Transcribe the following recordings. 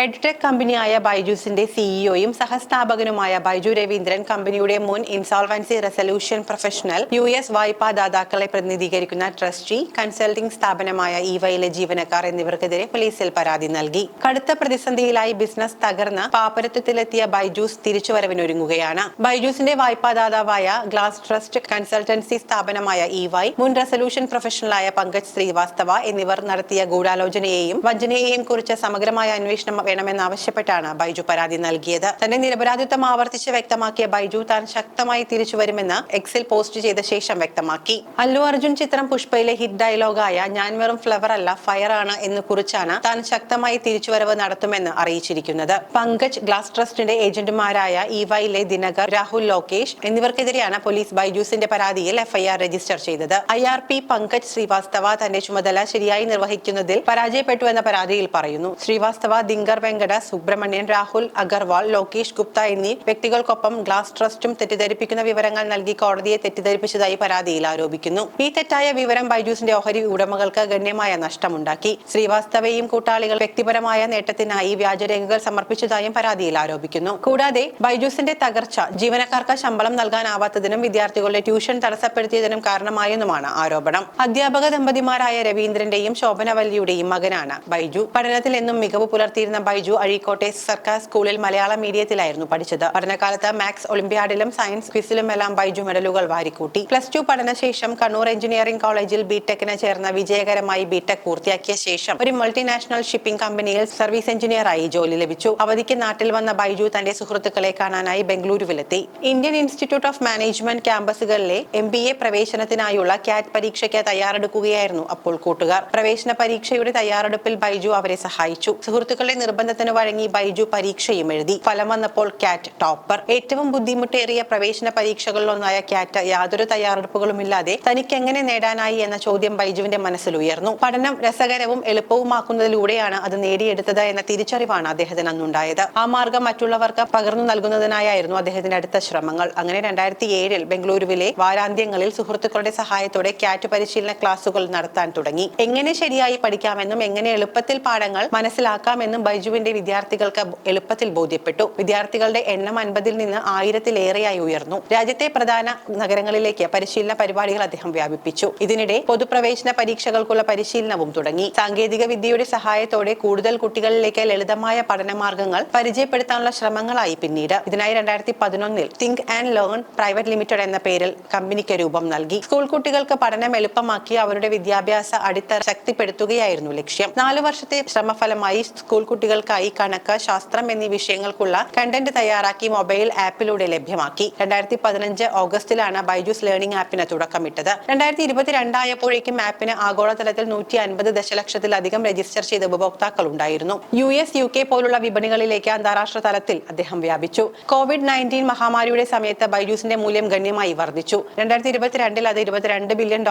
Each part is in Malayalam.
എഡ്ടെക് കമ്പനിയായ ബൈജൂസിന്റെ സിഇഒയും സഹസ്ഥാപകനുമായ ബൈജു രവീന്ദ്രൻ കമ്പനിയുടെ മുൻ ഇൻസോൾവൻസി റെസല്യൂഷൻ പ്രൊഫഷണൽ US വായ്പാദാതാക്കളെ പ്രതിനിധീകരിക്കുന്ന ട്രസ്റ്റി കൺസൾട്ടിംഗ് സ്ഥാപനമായ ഇവയിലെ ജീവനക്കാർ എന്നിവർക്കെതിരെ പോലീസിൽ പരാതി നൽകി. കടുത്ത പ്രതിസന്ധിയിലായി ബിസിനസ് തകർന്ന് പാപ്പരത്വത്തിലെത്തിയ ബൈജൂസ് തിരിച്ചുവരവിനൊരുങ്ങുകയാണ്. ബൈജൂസിന്റെ വായ്പാദാതാവായ ഗ്ലാസ് ട്രസ്റ്റ് കൺസൾട്ടൻസി സ്ഥാപനമായ EY, മുൻ റെസല്യൂഷൻ പ്രൊഫഷണലായ പങ്കജ് ശ്രീവാസ്തവ എന്നിവർ നടത്തിയ ഗൂഢാലോചനയെയും വഞ്ചനയെയും കുറിച്ച് സമഗ്രമായ അന്വേഷണം വേണമെന്നാവശ്യപ്പെട്ടാണ് ബൈജു പരാതി നൽകിയത്. തന്റെ നിരപരാധിത്വം ആവർത്തിച്ച് വ്യക്തമാക്കിയ ബൈജു താൻ ശക്തമായി തിരിച്ചുവരുമെന്ന് എക്സിൽ പോസ്റ്റ് ചെയ്ത ശേഷം വ്യക്തമാക്കി. അല്ലു അർജുൻ ചിത്രം പുഷ്പയിലെ ഹിറ്റ് ഡയലോഗായ "ഞാൻ വെറും ഫ്ലവർ അല്ല ഫയർ ആണ്" എന്ന് കുറിച്ചാണ് താൻ ശക്തമായി തിരിച്ചുവരവ് നടത്തുമെന്ന് അറിയിച്ചിരിക്കുന്നത്. പങ്കജ്, ഗ്ലാസ് ട്രസ്റ്റിന്റെ ഏജന്റുമാരായ EYയിലെ ദിനകർ, രാഹുൽ, ലോകേഷ് എന്നിവർക്കെതിരെയാണ് പോലീസ് ബൈജൂസിന്റെ പരാതിയിൽ FIR രജിസ്റ്റർ ചെയ്തത്. IRP പങ്കജ് ശ്രീവാസ്തവ തന്റെ ചുമതല ശരിയായി നിർവഹിക്കുന്നതിൽ പരാജയപ്പെട്ടു എന്ന പരാതിയിൽ പറയുന്നു. ശ്രീവാസ്തവ, ദിങ്കർ വെങ്കട സുബ്രഹ്മണ്യൻ, രാഹുൽ അഗർവാൾ, ലോകേഷ് ഗുപ്ത എന്നീ വ്യക്തികൾക്കൊപ്പം ഗ്ലാസ് ട്രസ്റ്റും തെറ്റിദ്ധരിപ്പിക്കുന്ന വിവരങ്ങൾ നൽകി കോടതിയെ തെറ്റിദ്ധരിപ്പിച്ചതായി പരാതിയിൽ ആരോപിക്കുന്നു. ഈ തെറ്റായ വിവരം ബൈജൂസിന്റെ ഓഹരി ഉടമകൾക്ക് ഗണ്യമായ നഷ്ടമുണ്ടാക്കി. ശ്രീവാസ്തവയും കൂട്ടാളികൾ വ്യക്തിപരമായ നേട്ടത്തിനായി വ്യാജരേഖകൾ സമർപ്പിച്ചതായും പരാതിയിൽ ആരോപിക്കുന്നു. കൂടാതെ ബൈജൂസിന്റെ തകർച്ച ജീവനക്കാർക്ക് ശമ്പളം നൽകാനാവാത്തതിനും വിദ്യാർത്ഥികളുടെ ട്യൂഷൻ തടസ്സപ്പെടുത്തിയതിനും കാരണമായെന്നുമാണ് ആരോപണം. അധ്യാപക ദമ്പതിമാരായ രവീന്ദ്രന്റെയും ശോഭനവല്ലിയുടെയും മകനാണ് ബൈജു. പഠനത്തിൽ എന്നും മികവ് പുലർത്തിയിരുന്ന ബൈജു അഴീക്കോട്ടെ സർക്കാർ സ്കൂളിൽ മലയാളം മീഡിയത്തിലായിരുന്നു പഠിച്ചത്. പഠനകാലത്ത് മാത്സ് ഒളിമ്പ്യാഡിലും സയൻസ് ക്വിസിലുമെല്ലാം ബൈജു മെഡലുകൾ വാരിക്കൂട്ടി. +2 പഠനശേഷം കണ്ണൂർ എഞ്ചിനീയറിംഗ് കോളേജിൽ ബിടെക്കിന് ചേർന്ന് വിജയകരമായി ബിടെക് പൂർത്തിയാക്കിയ ശേഷം ഒരു മൾട്ടിനാഷണൽ ഷിപ്പിംഗ് കമ്പനിയിൽ സർവീസ് എഞ്ചിനീയറായി ജോലി ലഭിച്ചു. അവധിക്ക് നാട്ടിൽ വന്ന ബൈജു തന്റെ സുഹൃത്തുക്കളെ കാണാനായി ബംഗളൂരുവിലെത്തി. ഇന്ത്യൻ ഇൻസ്റ്റിറ്റ്യൂട്ട് ഓഫ് മാനേജ്മെന്റ് ക്യാമ്പസുകളിലെ MBA പ്രവേശനത്തിനായുള്ള CAT പരീക്ഷയ്ക്ക് തയ്യാറെടുക്കുകയായിരുന്നു അപ്പോൾ കൂട്ടുകാർ. പ്രവേശന പരീക്ഷയുടെ തയ്യാറെടുപ്പിൽ ബൈജു അവരെ സഹായിച്ചു. സുഹൃത്തുക്കളുടെ നിർബന്ധത്തിന് വഴങ്ങി ബൈജു പരീക്ഷയും എഴുതി. ഫലം വന്നപ്പോൾ CAT ടോപ്പർ. ഏറ്റവും ബുദ്ധിമുട്ടേറിയ പ്രവേശന പരീക്ഷകളിലൊന്നായ CAT യാതൊരു തയ്യാറെടുപ്പുകളുമില്ലാതെ തനിക്ക് എങ്ങനെ നേടാനായി എന്ന ചോദ്യം ബൈജുവിന്റെ മനസ്സിൽ ഉയർന്നു. പഠനം രസകരവും എളുപ്പവുമാക്കുന്നതിലൂടെയാണ് അത് നേടിയെടുത്തത് എന്ന തിരിച്ചറിവാണ് അദ്ദേഹത്തിന് അന്നുണ്ടായത്. ആ മാർഗം മറ്റുള്ളവർക്ക് പകർന്നു നൽകുന്നതിനായിരുന്നു അദ്ദേഹത്തിന്റെ അടുത്ത ശ്രമങ്ങൾ. അങ്ങനെ 2007 ബംഗളൂരുവിലെ വാരാന്ത്യങ്ങളിൽ സുഹൃത്തുക്കളുടെ സഹായത്തോടെ CAT പരിശീലന ക്ലാസുകൾ നടത്താൻ തുടങ്ങി. എങ്ങനെ ശരിയായി പഠിക്കാമെന്നും എങ്ങനെ എളുപ്പത്തിൽ പാഠങ്ങൾ മനസ്സിലാക്കാമെന്നും ബൈജുവിന്റെ വിദ്യാർത്ഥികൾക്ക് എളുപ്പത്തിൽ ബോധ്യപ്പെട്ടു. വിദ്യാർത്ഥികളുടെ എണ്ണം 50-ൽ നിന്ന് 1000-ലേറെയായി ഉയർന്നു. രാജ്യത്തെ പ്രധാന നഗരങ്ങളിലേക്ക് പരിശീലന പരിപാടികൾ അദ്ദേഹം വ്യാപിപ്പിച്ചു. ഇതിനിടെ പൊതുപ്രവേശന പരീക്ഷകൾക്കുള്ള പരിശീലനവും തുടങ്ങി. സാങ്കേതിക വിദ്യയുടെ സഹായത്തോടെ കൂടുതൽ കുട്ടികളിലേക്ക് ലളിതമായ പഠനമാർഗങ്ങൾ പരിചയപ്പെടുത്താനുള്ള ശ്രമങ്ങളായി പിന്നീട്. ഇതിനായി 2011-ൽ think and learn private limited എന്ന പേരിൽ കമ്പനിക്ക് രൂപം നൽകി. സ്കൂൾ കുട്ടികൾക്ക് പഠനം എളുപ്പമാക്കി അവരുടെ വിദ്യാഭ്യാസ അടിത്തറ ശക്തിപ്പെടുത്തുകയായിരുന്നു ലക്ഷ്യം. 4 വർഷത്തെ ശ്രമഫലമായി സ്കൂൾ കുട്ടികൾക്കായി കണക്ക്, ശാസ്ത്രം എന്നീ വിഷയങ്ങൾക്കുള്ള കണ്ടന്റ് തയ്യാറാക്കി മൊബൈൽ ആപ്പിലൂടെ ലഭ്യമാക്കി. 2015 ഓഗസ്റ്റിലാണ് ബൈജൂസ് ലേണിംഗ് ആപ്പിന് തുടക്കമിട്ടത്. 2022 ആയപ്പോഴേക്കും ആപ്പിന് ആഗോളതലത്തിൽ 150 ദശലക്ഷത്തിലധികം രജിസ്റ്റർ ചെയ്ത ഉപഭോക്താക്കൾ ഉണ്ടായിരുന്നു. US, UK പോലുള്ള വിപണികളിലേക്ക് അന്താരാഷ്ട്ര തലത്തിൽ അദ്ദേഹം വ്യാപിച്ചു. COVID-19 മഹാമാരിയുടെ സമയത്ത് ബൈജൂസിന്റെ മൂല്യം ഗണ്യമായി വർദ്ധിച്ചു. 2022-ൽ അത് $22 ബില്യൺ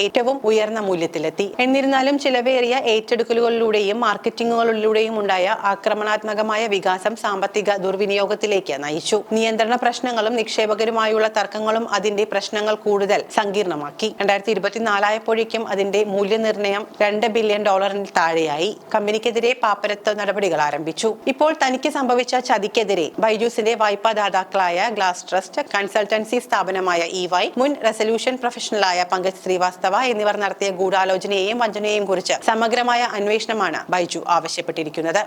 ഏറ്റവും ഉയർന്ന മൂല്യത്തിലെത്തി. എന്നിരുന്നാലും ചിലവേറിയ ഏറ്റെടുക്കലുകളിലൂടെയും മാർക്കറ്റിംഗുകളിലൂടെയും ഉണ്ടായ ആക്രമണാത്മകമായ വികാസം സാമ്പത്തിക ദുർവിനിയോഗത്തിലേക്ക് നയിച്ചു. നിയന്ത്രണ പ്രശ്നങ്ങളും നിക്ഷേപകരുമായുള്ള തർക്കങ്ങളും അതിന്റെ പ്രശ്നങ്ങൾ കൂടുതൽ സങ്കീർണമാക്കി. 2024 ആയപ്പോഴേക്കും അതിന്റെ മൂല്യനിർണ്ണയം $2 ബില്യൺ താഴെയായി. കമ്പനിക്കെതിരെ പാപ്പരത്വ നടപടികൾ ആരംഭിച്ചു. ഇപ്പോൾ തനിക്ക് സംഭവിച്ച ചതിക്കെതിരെ ബൈജൂസിന്റെ വായ്പാദാതാക്കളായ ഗ്ലാസ് ട്രസ്റ്റ് കൺസൾട്ടൻസി സ്ഥാപനമായ EY, മുൻ റെസല്യൂഷൻ പ്രൊഫഷണലായ പങ്കജ് ശ്രീവാസ്തവ എന്നിവർ നടത്തിയ ഗൂഢാലോചനയെയും വഞ്ചനയെയും കുറിച്ച് സമഗ്രമായ അന്വേഷണമാണ് ബൈജു ആവശ്യപ്പെട്ടിരിക്കുന്നത്.